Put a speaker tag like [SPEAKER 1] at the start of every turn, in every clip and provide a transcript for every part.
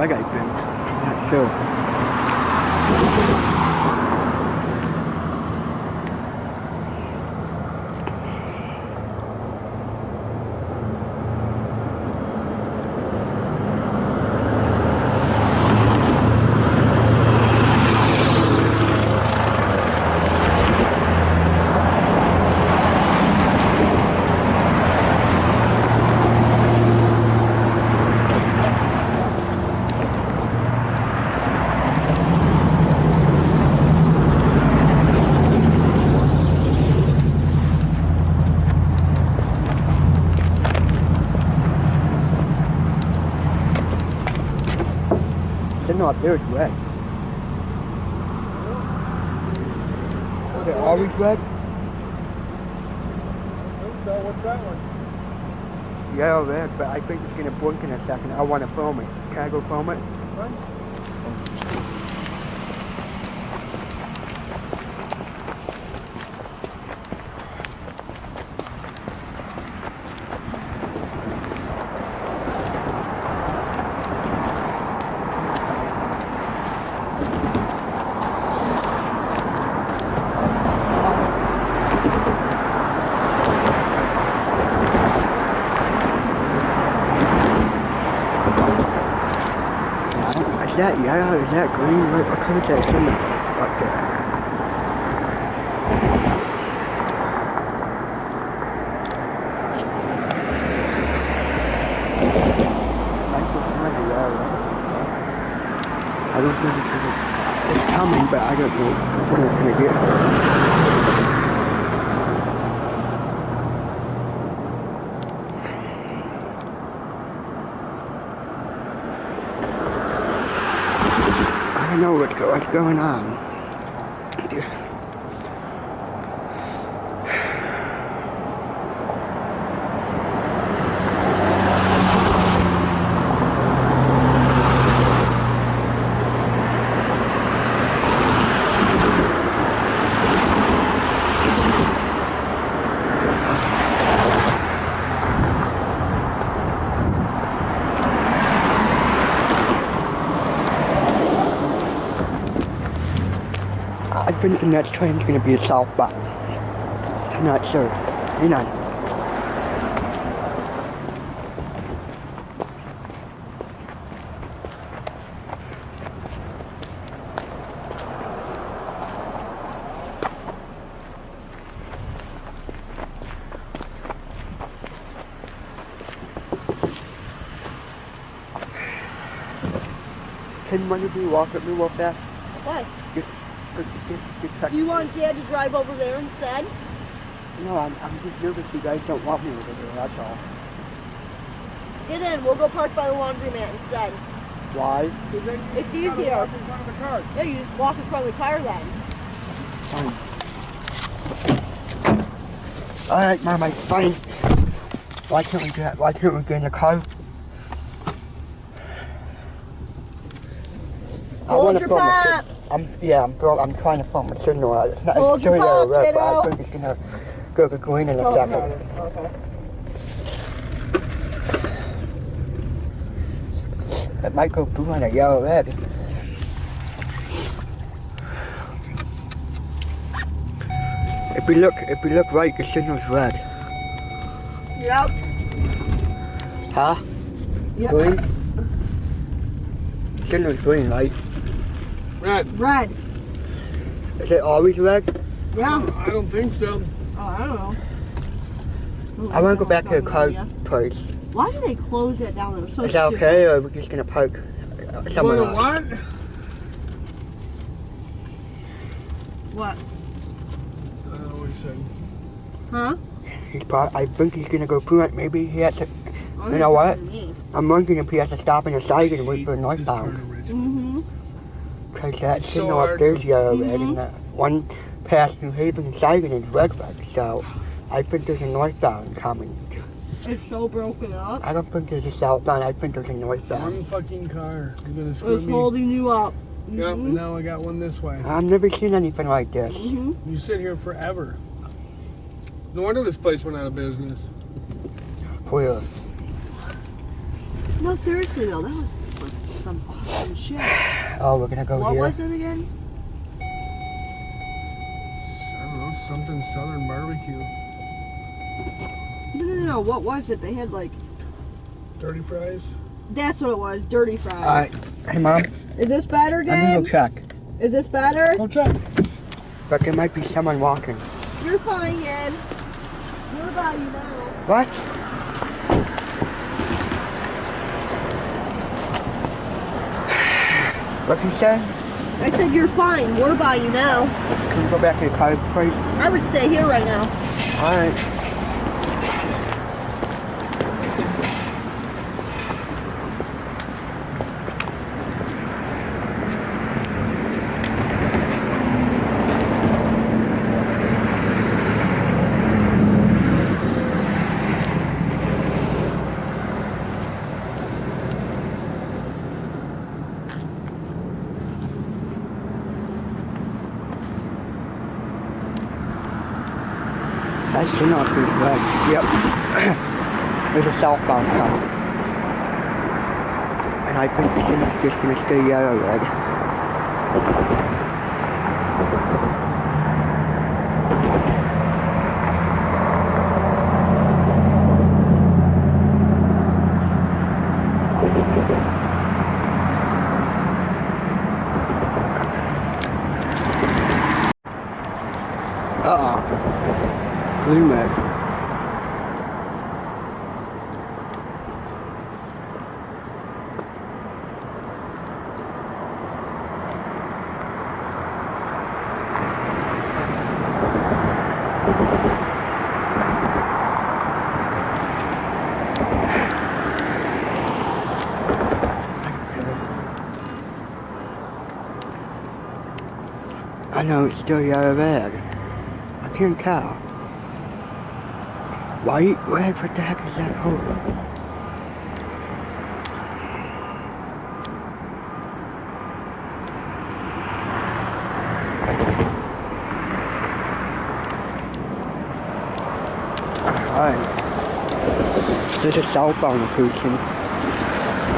[SPEAKER 1] red, I think. I'm not sure. Not there, it's red. Is it always red?
[SPEAKER 2] I think so. What's that one?
[SPEAKER 1] Yellow red, but I think it's gonna blink in a second. I want to film it. Can I go film it?
[SPEAKER 2] Fine.
[SPEAKER 1] Is that yellow? Is that green? What color is that coming up there? I don't think it's coming, but I don't know when it's gonna get. I don't know what's going on. I think the next train's gonna be a southbound. I'm not sure. Hang on. Can one of you walk with me real fast?
[SPEAKER 3] Why?
[SPEAKER 1] Just
[SPEAKER 3] Do you want Dad to drive over there instead?
[SPEAKER 1] No, I'm just nervous you guys don't want me over there, that's all.
[SPEAKER 3] Get in, we'll go park by the laundromat instead.
[SPEAKER 1] Why?
[SPEAKER 3] It's easier.
[SPEAKER 2] Walk in front of the car.
[SPEAKER 3] Yeah, you just walk in front of the car then.
[SPEAKER 1] Fine. Alright, Mama, fine. Why can't we do that? Why can't we get in the car?
[SPEAKER 3] Hold your pop!
[SPEAKER 1] I'm trying to film a signal out. It's not
[SPEAKER 3] Hold your pop,
[SPEAKER 1] red, but I
[SPEAKER 3] kiddo.
[SPEAKER 1] think it's gonna go to green in a second.
[SPEAKER 3] Okay.
[SPEAKER 1] It might go blue on a yellow red. If we look right, the signal's red.
[SPEAKER 3] Yep.
[SPEAKER 1] Huh?
[SPEAKER 3] Yep.
[SPEAKER 1] Green? Signal's green, right?
[SPEAKER 2] Red.
[SPEAKER 3] Red.
[SPEAKER 1] Is it always red?
[SPEAKER 3] Yeah.
[SPEAKER 2] I don't think so.
[SPEAKER 3] Oh, I don't know. Ooh,
[SPEAKER 1] I want to go back to the car place.
[SPEAKER 3] Why do they close that down there? So
[SPEAKER 1] Is that okay, or are we just going to park somewhere
[SPEAKER 2] You
[SPEAKER 1] else?
[SPEAKER 2] want
[SPEAKER 3] What?
[SPEAKER 2] what he said.
[SPEAKER 3] Huh?
[SPEAKER 1] I think he's going to go through it. Maybe he has to. You know what? I'm wondering if he has to stop in the side and wait for a northbound.
[SPEAKER 3] Mm-hmm.
[SPEAKER 1] Because that
[SPEAKER 2] So
[SPEAKER 1] signal up
[SPEAKER 2] hard.
[SPEAKER 1] there's yellow red, and that one past New Haven and Sigen is red. So I think there's a northbound coming.
[SPEAKER 3] It's so broken up.
[SPEAKER 1] I don't think there's a southbound. I think there's a northbound.
[SPEAKER 2] One fucking car. You're gonna screw
[SPEAKER 3] It's
[SPEAKER 2] me.
[SPEAKER 3] holding you up.
[SPEAKER 2] Yep, and now I got one this way.
[SPEAKER 1] I've never seen anything like this.
[SPEAKER 3] Mm-hmm.
[SPEAKER 2] You sit here forever. No wonder this place went out of business.
[SPEAKER 1] Where?
[SPEAKER 3] No, seriously though, that was some awesome shit.
[SPEAKER 1] Oh, we're gonna go
[SPEAKER 3] What
[SPEAKER 1] here.
[SPEAKER 3] was it again?
[SPEAKER 2] I don't know, something Southern barbecue.
[SPEAKER 3] No, what was it? They had like...
[SPEAKER 2] Dirty fries.
[SPEAKER 3] That's what it was, dirty fries.
[SPEAKER 1] Alright. Hey, Mom.
[SPEAKER 3] Is this better,
[SPEAKER 1] I'm gonna
[SPEAKER 3] Gabe?
[SPEAKER 1] go check.
[SPEAKER 3] Is this better?
[SPEAKER 2] Go check.
[SPEAKER 1] But there might be someone walking.
[SPEAKER 3] You're fine, Gabe. What about you now?
[SPEAKER 1] What? What you say?
[SPEAKER 3] I said you're fine. What about you now?
[SPEAKER 1] Can we go back to the car, please?
[SPEAKER 3] I would stay here right now.
[SPEAKER 1] Alright. That's not good, right? Yep. There's a southbound coming. And I think the signal's just gonna stay yellow red. Green red. I know it's still yellow red. I can't tell. White red? What the heck is that called? Alright. There's a southbound approaching.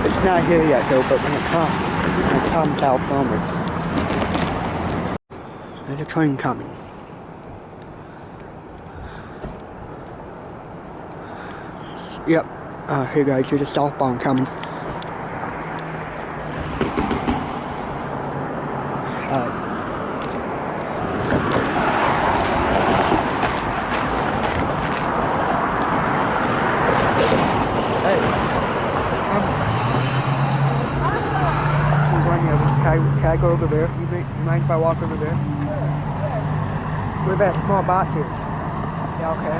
[SPEAKER 1] It's not here yet though, but when it comes southbound. There's a train coming. Yep. Hey guys, there's a southbound coming. Hey. Can I go over there? You mind if I walk over there? What about small boxes? Yeah, okay.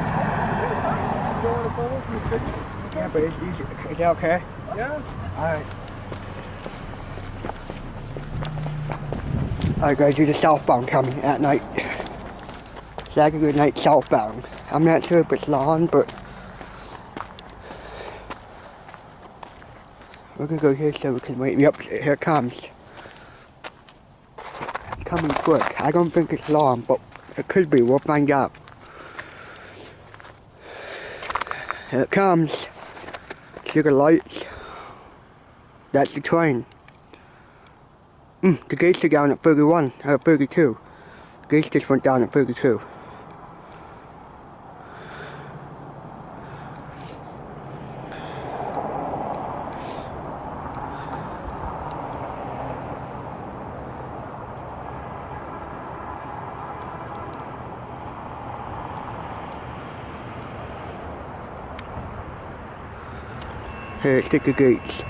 [SPEAKER 2] You don't want to follow from the city?
[SPEAKER 1] Yeah, but it's easy. Is that okay?
[SPEAKER 2] Yeah.
[SPEAKER 1] Alright. Alright guys, there's a southbound coming at night. Saturday night southbound. I'm not sure if it's long, but we're gonna go here so we can wait. Yep, here it comes. It's coming quick. I don't think it's long, but it could be. We'll find out. Here it comes. See the lights? That's the train. The gates are down at 31, 32. The gates just went down at 32. Here, let's take the gates.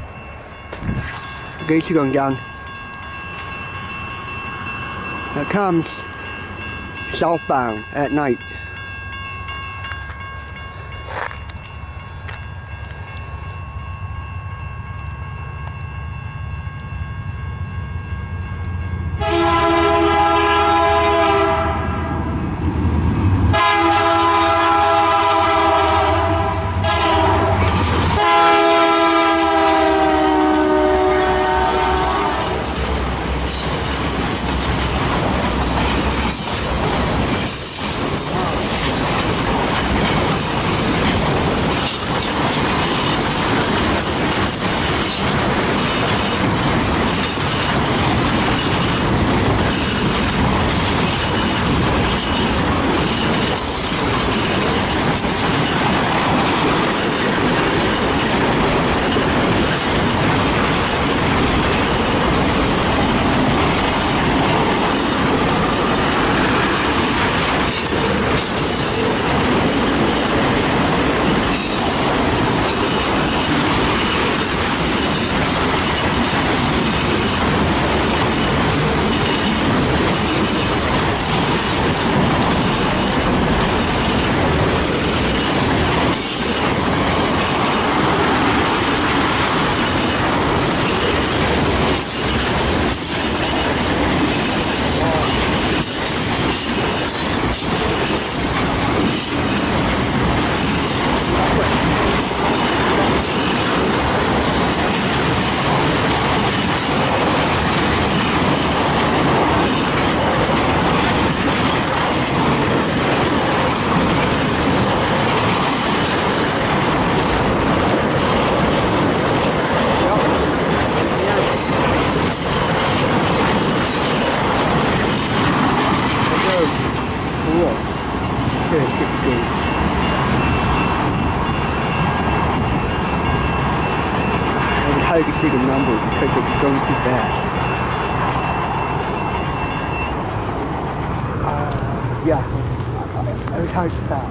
[SPEAKER 1] The gates are going down. Here it comes. Southbound at night. number because it's going too fast. Yeah. It was hard to stop.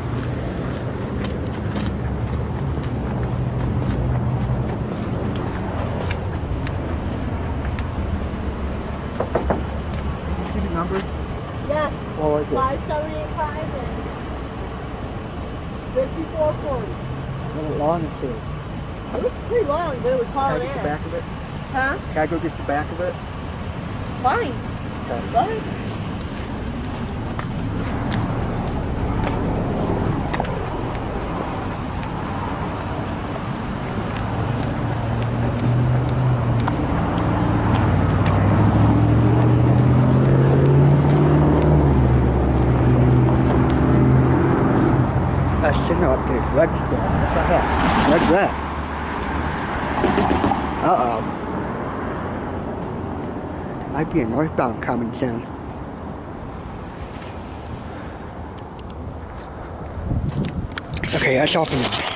[SPEAKER 1] See the number?
[SPEAKER 3] Yes.
[SPEAKER 1] What was it?
[SPEAKER 3] 5785 and 5440.
[SPEAKER 1] What long it is.
[SPEAKER 3] It was pretty long, but it was
[SPEAKER 1] Can I
[SPEAKER 3] hard
[SPEAKER 1] get the
[SPEAKER 3] air.
[SPEAKER 1] back of it?
[SPEAKER 3] Huh?
[SPEAKER 1] Can I go get the back of it?
[SPEAKER 3] Fine.
[SPEAKER 1] Okay.
[SPEAKER 3] Go ahead.
[SPEAKER 1] That's sitting up there. What's that? What's that? Uh-oh. Might be a northbound coming soon. Okay, that's off and on.